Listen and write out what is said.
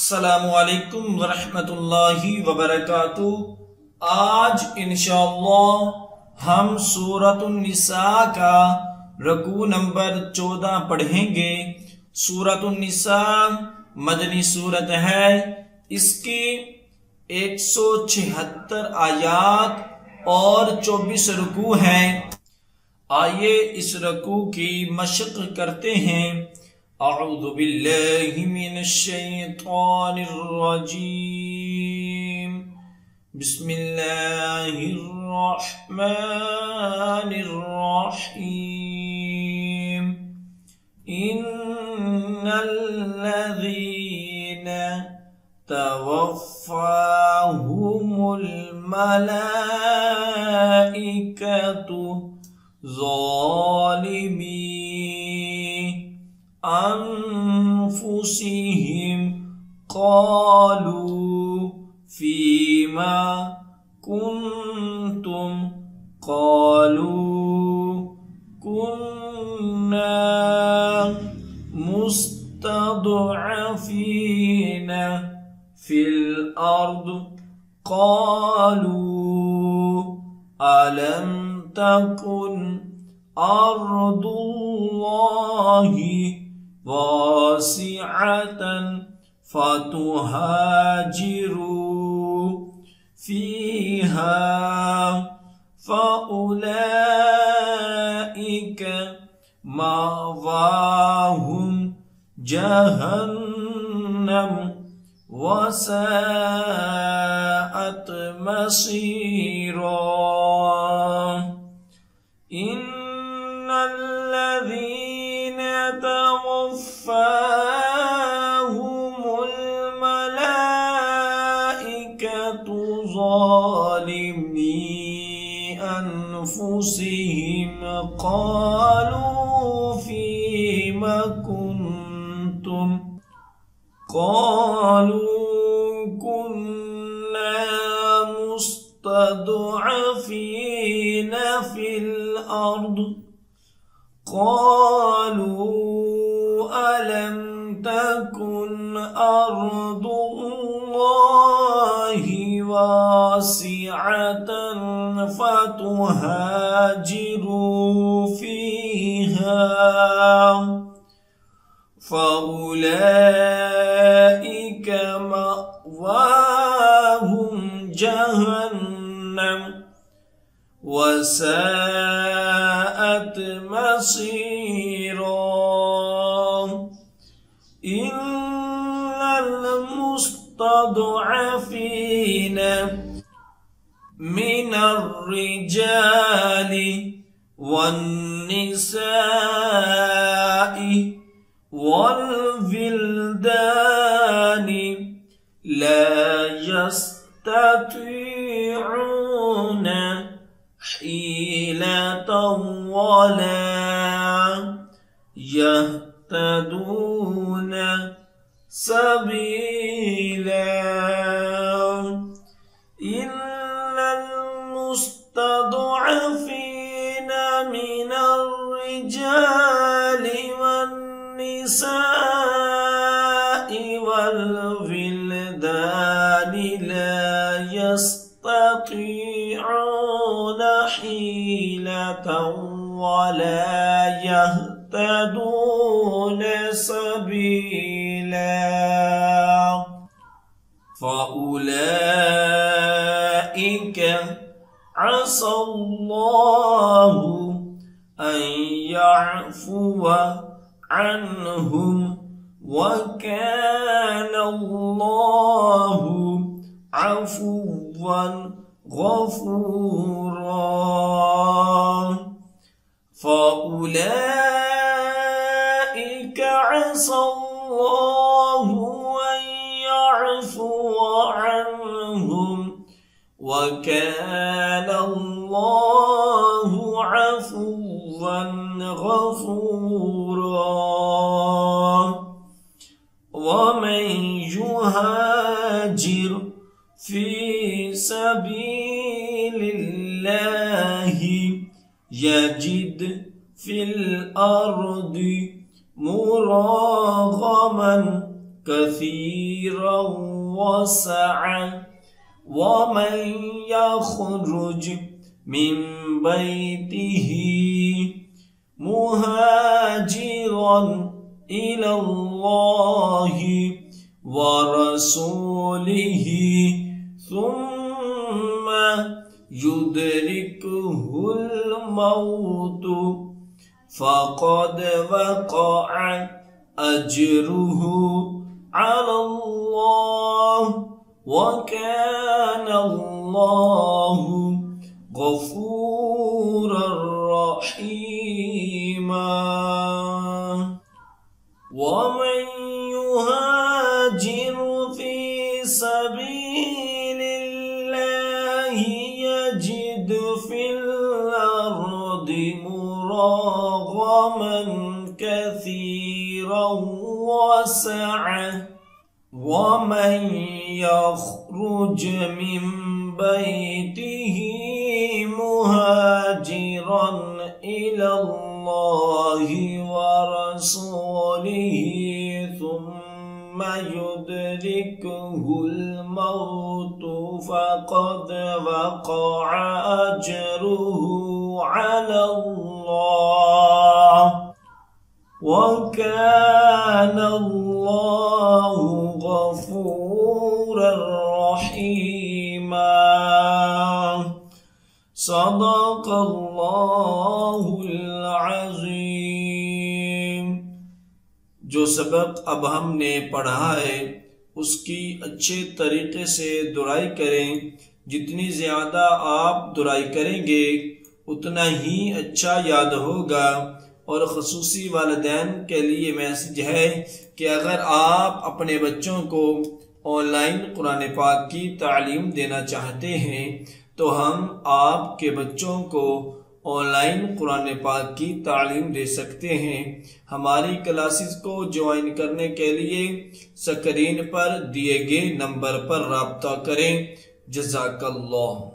अस्सलामुअलैकुम वरहमतुल्लाहि वबरकातुह। आज इंशाअल्लाह हम सूरतुन निसा का रकू नंबर 14 पढ़ेंगे। सूरतुन निसा मदनी सूरत है। इसकी 176 आयात और 24 रकू हैं। आइए इस रकू की मशक करते हैं। अऊज़ु बिल्लाहि मिनश शैतानिर रजीम। बिस्मिल्लाहिर रहमानिर रहीम। इन्नल्लज़ीना तवफ़्फ़ाहुमुल मलाइकतु ज़ालिमी अनफुसिहिम क़ालू फ़ीमा कुन्तुम क़ालू कुन्ना मुस्तदअफ़ीना फ़िल अर्द क़ालू अलम तकुन अर्दुल्लाहि वासिअतन फतुहाजिरू फीहा फउलाइक मवाहुम जहन्नम वसाअत मसीरा। इन्नल्लज़ीना तवफ़्फ़ाहुमुल मलाइकतु ज़ालिमी अनफुसिहिम क़ालू फ़ीमा कुन्तुम क़ालू कुन्ना मुस्तदअफ़ीना फ़िल अर्द क़ालू अलम तकुन अर्दुल्लाहि वासिअतन फतुहाजिरू फ़ीहा फउलाइक मअवाहुम जहन्नम वसाअत मसीरा। इन्नल मुस्तदअफ़ीना मिनर रिजालि वन्निसाइ वल विल्दानि ला यस्ततीऊन हीलतन वला यहतदून सबीला। इन्नल मुस्तदअफ़ीना मिनर रिजालि वन्निसाइ वल विल्दानि ला यस्ततीऊन हीलतन वला यहतदून सबीला। फउलाइक असल्लाहु अन यअफ़ुव अन्हुम वकानल्लाहु अफ़ुव्वन गफ़ूरा। फउलाइक असल्लाहु अन यअफ़ुव अन्हुम वकानल्लाहु अफ़ुव्वन गफ़ूरा। वमन युहाजिर फ़ी सबीलिल्लाहि यजिद फ़िल अर्दि मुराग़मन كثيرا وسعة ومن يخرج من بيته مهاجرا إلى الله ورسوله ثم يدركه الموت فقد وقع أجره على الله وكان الله غفورا رحيما. ومن يهاجر في سبيل الله يجد في الأرض مراغما كثيرا وسعة ومن يخرج من بيته مهاجرا إلى الله ورسوله ثم يدركه الموت فقد وقع أجره على الله وكان الله غفورا رحيما. صدق الله العظीम। जो सबक अब हमने पढ़ा है उसकी अच्छे तरीके से दुराई करें। जितनी ज़्यादा आप दुराई करेंगे उतना ही अच्छा याद होगा। और ख़ुसूसी वालिदैन के लिए मैसेज है कि अगर आप अपने बच्चों को ऑनलाइन कुरान पाक की तालीम देना चाहते हैं तो हम आपके बच्चों को ऑनलाइन कुरान पाक की तालीम दे सकते हैं। हमारी क्लासेस को ज्वाइन करने के लिए स्क्रीन पर दिए गए नंबर पर राब्ता करें। जज़ाकल्लाह।